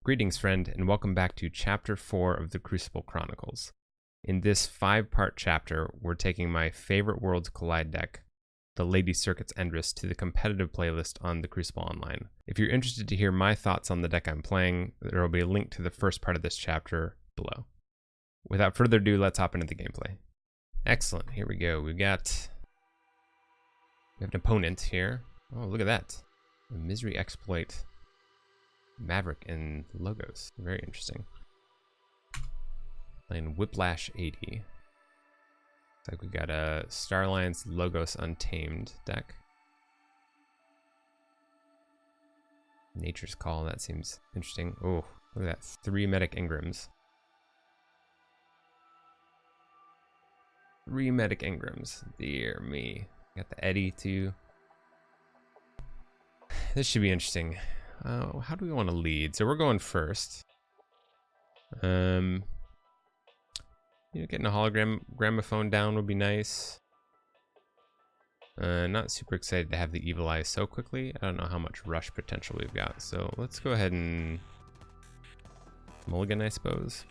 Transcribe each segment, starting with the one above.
Greetings, friend, and welcome back to Chapter 4 of the Crucible Chronicles. In this 5-part chapter, we're taking my favorite Worlds Collide deck, the Lady Circuit's Endress, to the competitive playlist on the Crucible Online. If you're interested to hear my thoughts on the deck I'm playing, there will be a link to the first part of this chapter below. Without further ado, let's hop into the gameplay. Excellent, here we go. We have an opponent here. Oh, look at that. A Misery Exploit. Maverick and Logos. Very interesting. Playing Whiplash 80. Looks like we got a Star Alliance Logos Untamed deck. Nature's Call, that seems interesting. Oh, look at that. 3 Medic Ingrams. 3 Medic Ingrams. Dear me. Got the Eddie too. This should be interesting. How do we want to lead? So we're going first. Getting a gramophone down would be nice. Not super excited to have the Evil Eye so quickly. I don't know how much rush potential we've got. So let's go ahead and mulligan, I suppose.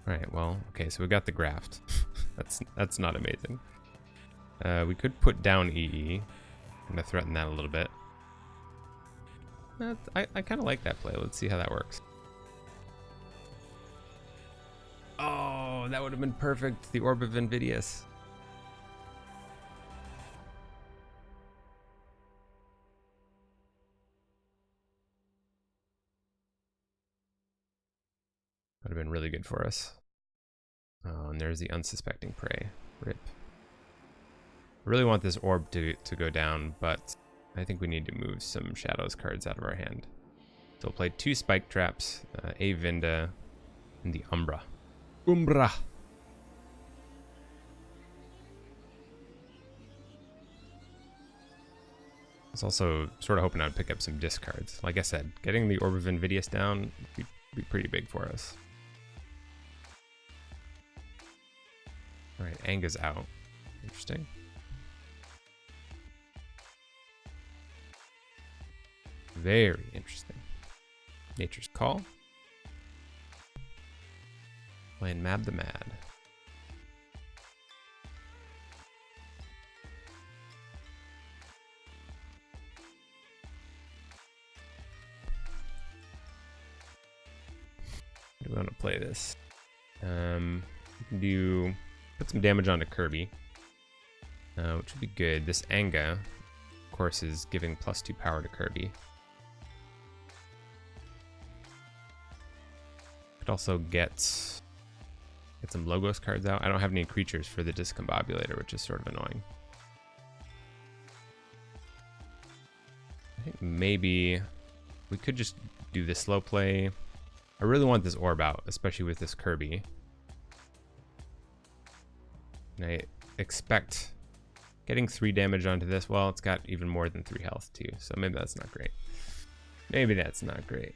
Alright, well, okay, so we got the graft. That's not amazing. We could put down EE. I'm gonna threaten that a little bit. I kind of like that play. Let's see how that works. Oh, that would have been perfect. The Orb of Invidious. Would have been really good for us. Oh, and there's the Unsuspecting Prey. Rip. I really want this orb to go down, but I think we need to move some Shadows cards out of our hand. So we'll play 2 Spike Traps, a Vinda, and the Umbra. Umbra! I was also sort of hoping I'd pick up some discards. Like I said, getting the Orb of Invidious down would be pretty big for us. Alright, Anga's out. Interesting. Very interesting. Nature's Call. Playing Mab the Mad. Do we want to play this? We can put some damage onto Kirby, which would be good. This Anga, of course, is giving +2 power to Kirby. Could also get some Logos cards out. I don't have any creatures for the Discombobulator, which is sort of annoying. I think maybe we could just do the slow play. I really want this orb out, especially with this Kirby. And I expect getting 3 damage onto this. Well, it's got even more than 3 health too, so maybe that's not great. Maybe that's not great.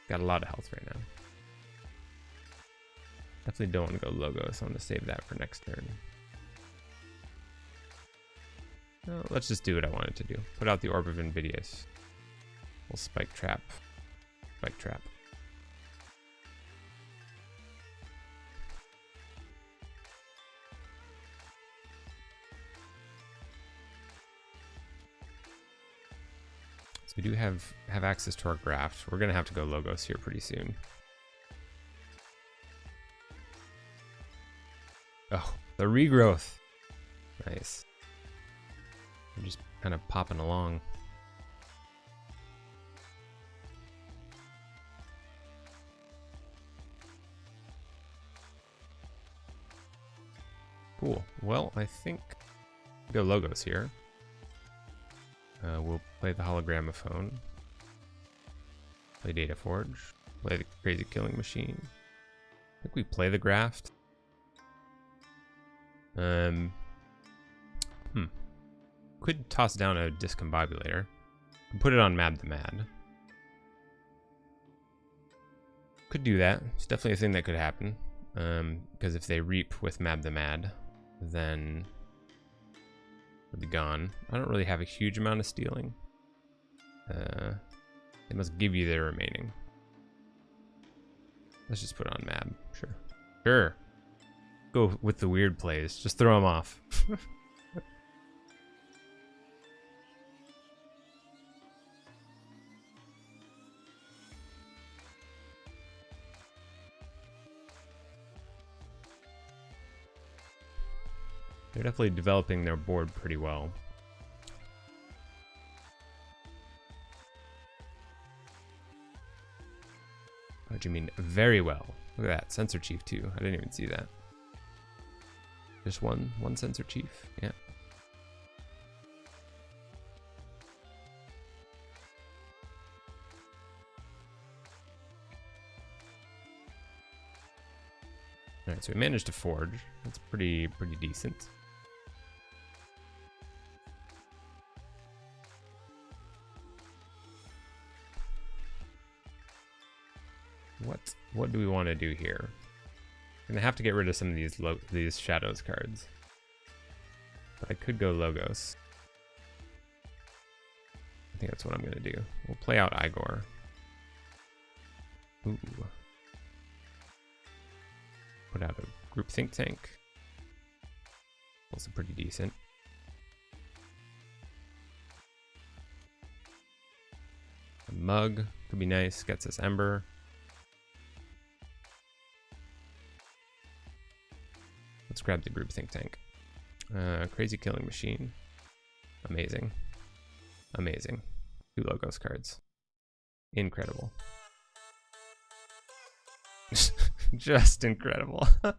Got a lot of health right now. Definitely don't want to go Logos, so I'm going to save that for next turn. No, let's just do what I wanted to do. Put out the Orb of Invidious. We'll Spike Trap. Spike Trap. So we do have access to our graft. We're gonna have to go Logos here pretty soon. Oh, the regrowth. Nice. I'm just kind of popping along. Cool. Well, I think go Logos here. We'll play the Hologramophone, play KeyForge, play the Crazy Killing Machine. I think we play the Graft. Could toss down a Discombobulator. Put it on Mab the Mad. Could do that. It's definitely a thing that could happen. Because if they reap with Mab the Mad, then it'll be gone. I don't really have a huge amount of stealing. They must give you their remaining. Let's just put it on map. Sure. Sure. Go with the weird plays. Just throw them off. They're definitely developing their board pretty well. What do you mean? Very well. Look at that. Sensor Chief too. I didn't even see that. Just one Sensor Chief. Yeah. Alright, so we managed to forge. That's pretty decent. What do we want to do here? I'm gonna have to get rid of some of these Shadows cards. But I could go Logos. I think that's what I'm gonna do. We'll play out Igor. Ooh. Put out a group think tank. Also pretty decent. A mug could be nice. Gets us Ember. Let's grab the group think tank. Crazy Killing Machine. Amazing. Amazing. 2 Logos cards. Incredible. Just incredible. It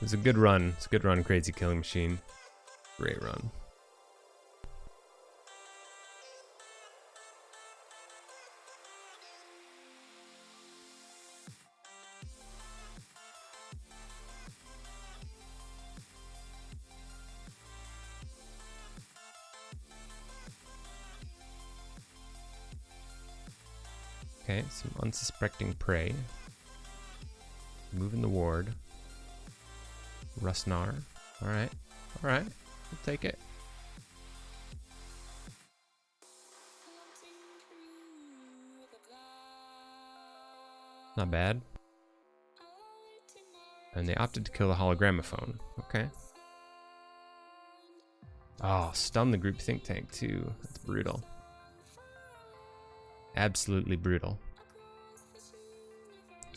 was a good run. It's a good run, Crazy Killing Machine. Great run. Okay, some unsuspecting prey. Moving the ward. Rustnar. Alright. Alright. We'll take it. Not bad. And they opted to kill the hologramophone. Okay. Oh, stun the group think tank too. That's brutal. Absolutely brutal.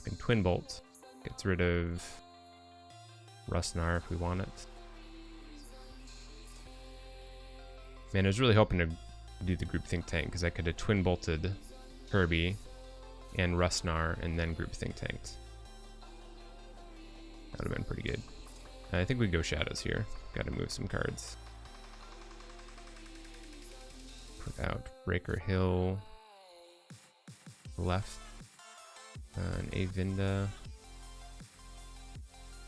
And Twin Bolt gets rid of Rustnar if we want it. Man, I was really hoping to do the group think tank because I could have Twin Bolted Kirby and Rustnar and then group think tanked. That would have been pretty good. I think we go Shadows here. Got to move some cards. Put out Breaker Hill. Left. An Avinda.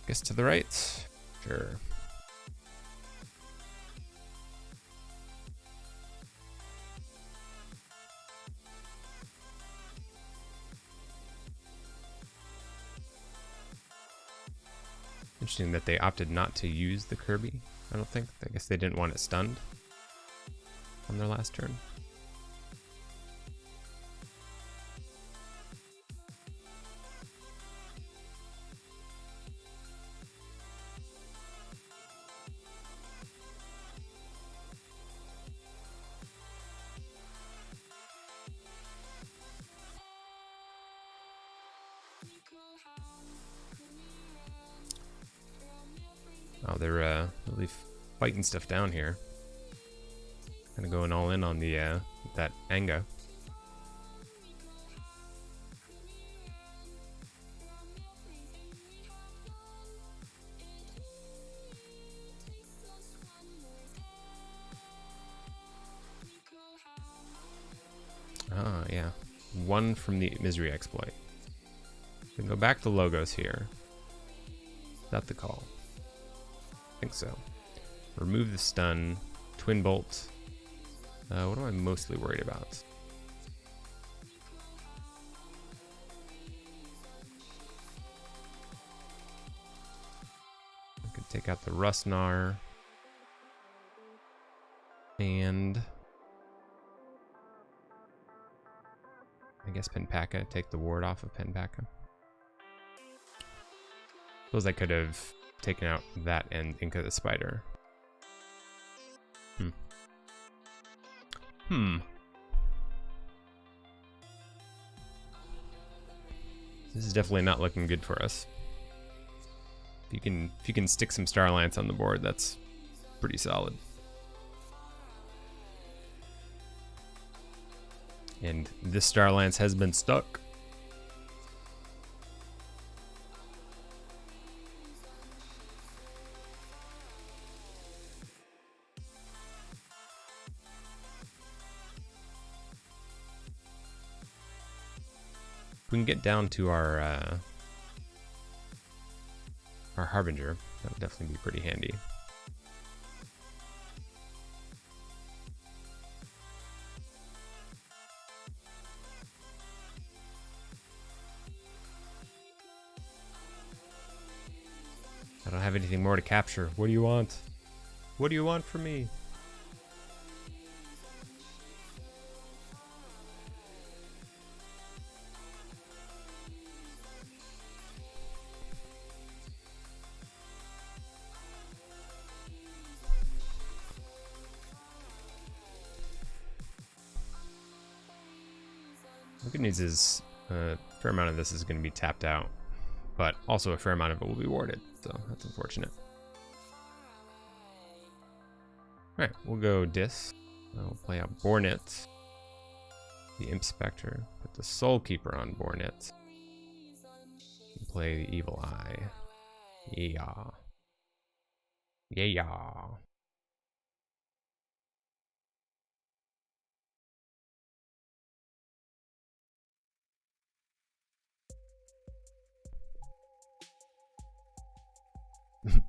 Guess to the right. Sure. Interesting that they opted not to use the Kirby. I don't think. I guess they didn't want it stunned on their last turn. Oh, they're really fighting stuff down here. Kind of going all in on the that Anga. Ah, yeah. 1 from the Misery Exploit. We can go back to Logos here. Is that the call? I think so. Remove the stun. Twin Bolt. What am I mostly worried about? I could take out the Rustnar. And I guess Penpaka, take the ward off of Penpaka. Suppose I could have taken out that and Inca the Spider. This is definitely not looking good for us. If you can stick some Star Alliance on the board, that's pretty solid. And this Star Alliance has been stuck. If we can get down to our Harbinger, that would definitely be pretty handy. I don't have anything more to capture. What do you want? What do you want from me? The good news is a fair amount of this is going to be tapped out, but also a fair amount of it will be warded, so that's unfortunate. Alright, we'll go Dis. We'll play out Bornet, the Imp Spectre, put the Soul Keeper on Bornet, and play the Evil Eye. Yeah. Yeah.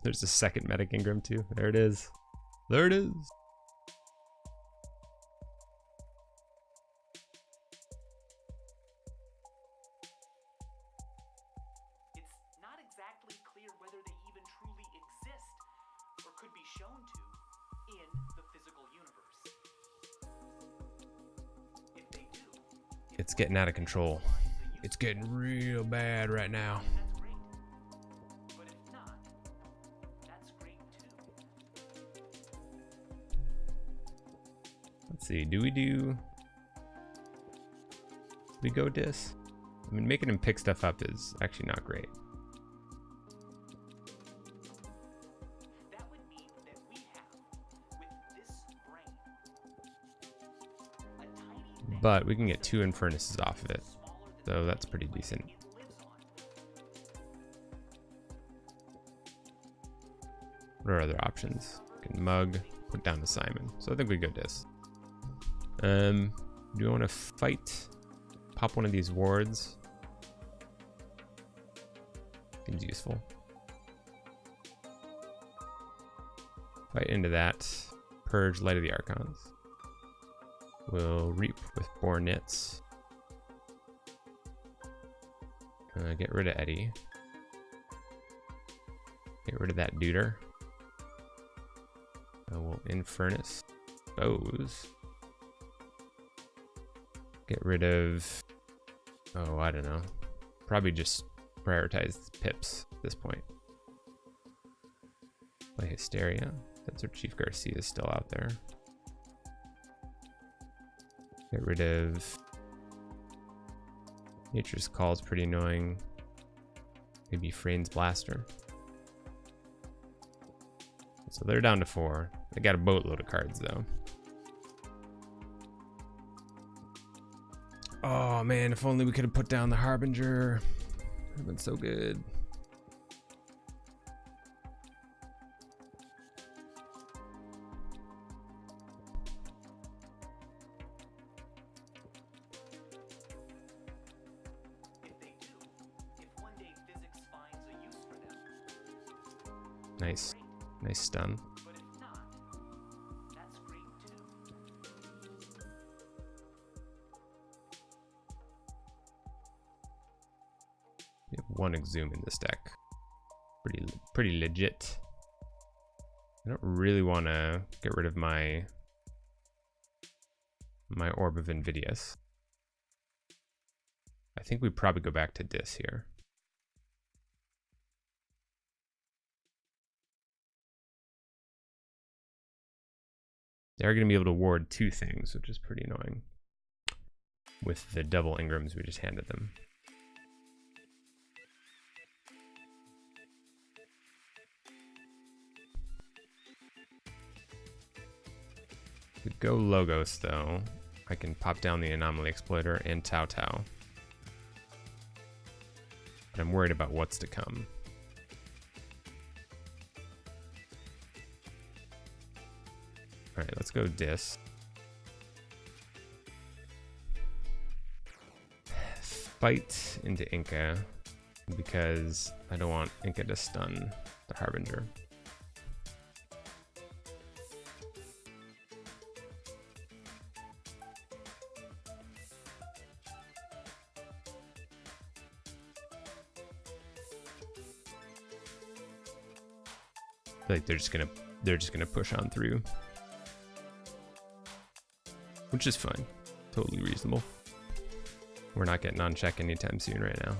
There's a second Medic Ingram too. There it is. There it is. It's not exactly clear whether they even truly exist or could be shown to in the physical universe. If they do, It's getting out of control. It's getting real bad right now. Let's see, do we go Dis? I mean, making him pick stuff up is actually not great. That would mean that we have, with this brain, a tiny But we can get 2 Infernuses off of it, so that's pretty decent. What are other options? We can Mug, put down the Simon. So I think we go Dis. Do you want to fight? Pop one of these wards. Seems useful. Fight into that. Purge Light of the Archons. We'll Reap with Bornets. Get rid of Eddie. Get rid of that Duder. We'll Infernus. Bows. Get rid of, oh, I don't know. Probably just prioritize Pips at this point. Play Hysteria. That's our Chief Garcia is still out there. Get rid of Nature's Call is pretty annoying. Maybe Frane's Blaster. So they're down to 4. They got a boatload of cards though. Oh man, if only we could have put down the Harbinger. That would have been so good. if they do, if one day physics finds a use for them. Nice. Nice stun. But if not, that's great too. We have 1 Exhume in this deck. Pretty legit. I don't really want to get rid of my Orb of Invidious. I think we probably go back to Dis here. They're going to be able to ward 2 things, which is pretty annoying, with the double Ingrams we just handed them. If we go Logos, though, I can pop down the Anomaly Exploiter and Tau Tau. But I'm worried about what's to come. Alright, let's go Dis. Fight into Inca, because I don't want Inca to stun the Harbinger. I feel like they're just gonna push on through, which is fine, totally reasonable. We're not getting on check anytime soon right now.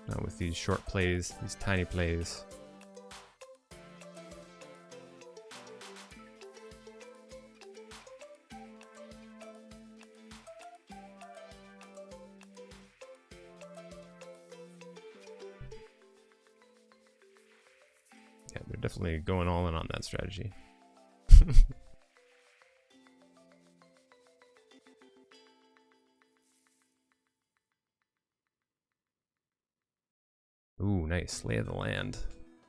Not with these short plays, these tiny plays. Yeah, they're definitely going all in on that strategy. Ooh, nice. Slay of the Land.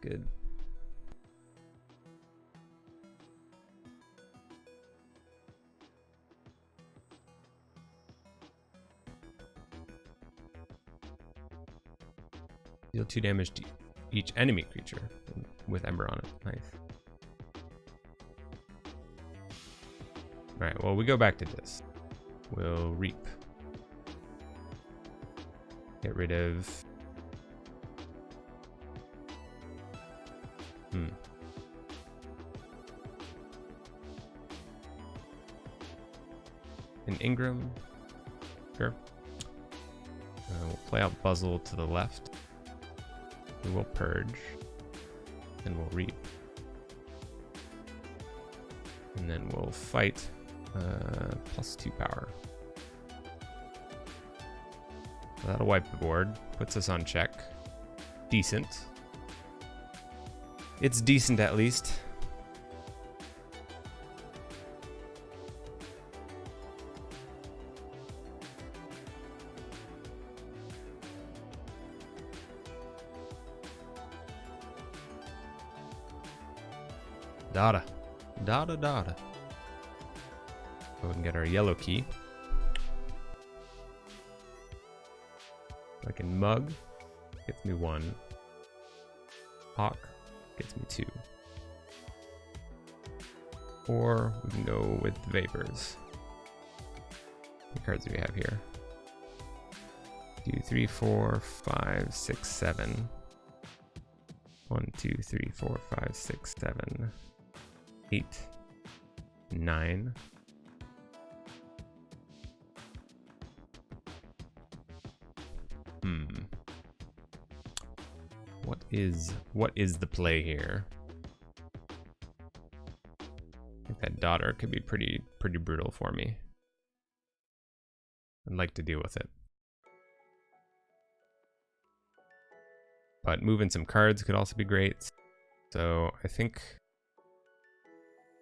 Good. Deal 2 damage to each enemy creature with Ember on it. Nice. Alright, well, we go back to this. We'll Reap. Get rid of... An Ingram. Sure. We'll play out Buzzle to the left. We will Purge. And we'll Reap. And then we'll fight +2 power. That'll wipe the board. Puts us on check. Decent. It's decent at least. Dada. Dada dada. Go ahead and get our yellow key. I can Mug. Gets me 1. Hawk. Gets me 2. Or we can go with Vapors. What cards do we have here? 2, 3, 4, 5, 6, 7. 1, 2, 3, 4, 5, 6, 7. 8, 9. What is the play here? I think that Daughter could be pretty brutal for me. I'd like to deal with it. But moving some cards could also be great. So I think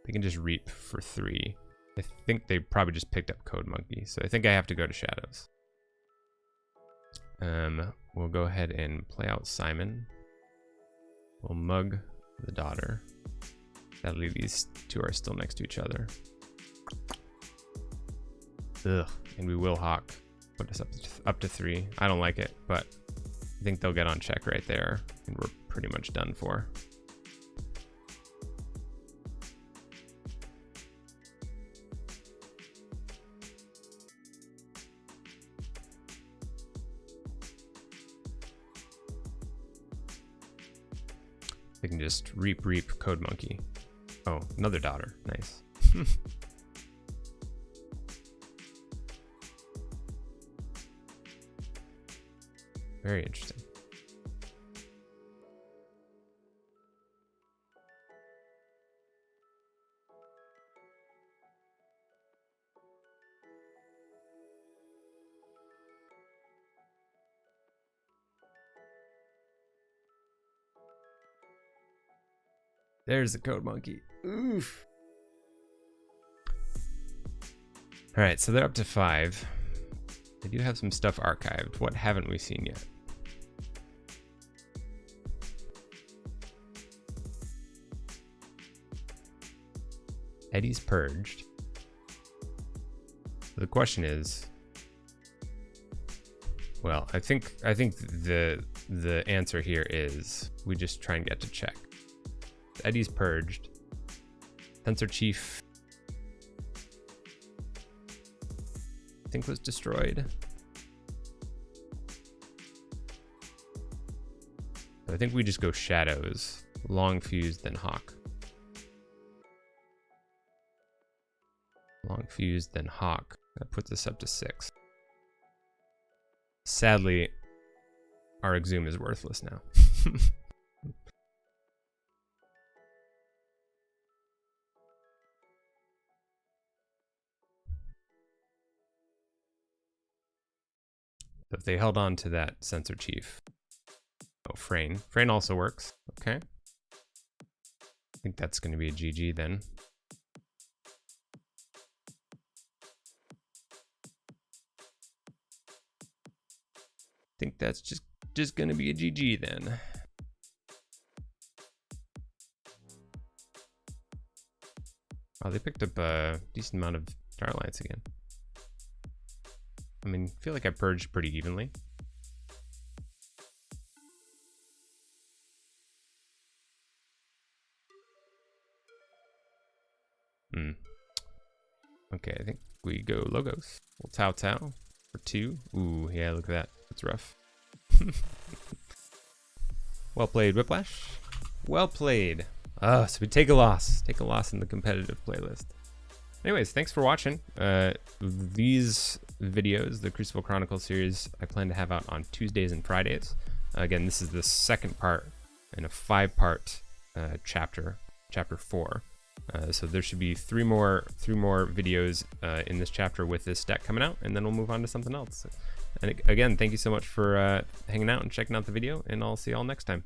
they can just Reap for 3. I think they probably just picked up Code Monkey, so I think I have to go to Shadows. We'll go ahead and play out Simon. We'll Mug the Daughter. Sadly, these 2 are still next to each other. Ugh, and we will Hawk. Put us up to 3. I don't like it, but I think they'll get on check right there, and we're pretty much done for. They can just Reap Code Monkey. Oh, another daughter. Nice. Very interesting. There's the code monkey. Oof. All right, so they're up to 5. They do have some stuff archived. What haven't we seen yet? Eddie's purged. So the question is, well, I think the answer here is we just try and get to check. Eddie's purged. Sensor Chief, I think, was destroyed. So I think we just go Shadows, Long Fuse, then Hawk. Long Fuse, then Hawk. That puts us up to 6. Sadly, our Exhume is worthless now. If they held on to that Sensor Chief. Oh, Frayne. Frayne also works. Okay. I think that's going to be a GG then. I think that's just going to be a GG then. Oh, they picked up a decent amount of Starlights again. I mean, I feel like I purged pretty evenly. Okay, I think we go Logos. We'll Tao Tao for 2. Ooh, yeah, look at that. That's rough. Well played, Whiplash. Well played. So we take a loss. Take a loss in the competitive playlist. Anyways, thanks for watching. These videos, the Crucible Chronicles series, I plan to have out on Tuesdays and Fridays. Again, this is the second part in a 5-part chapter 4. So there should be 3 more videos in this chapter with this deck coming out, and then we'll move on to something else. And again, thank you so much for hanging out and checking out the video, and I'll see you all next time.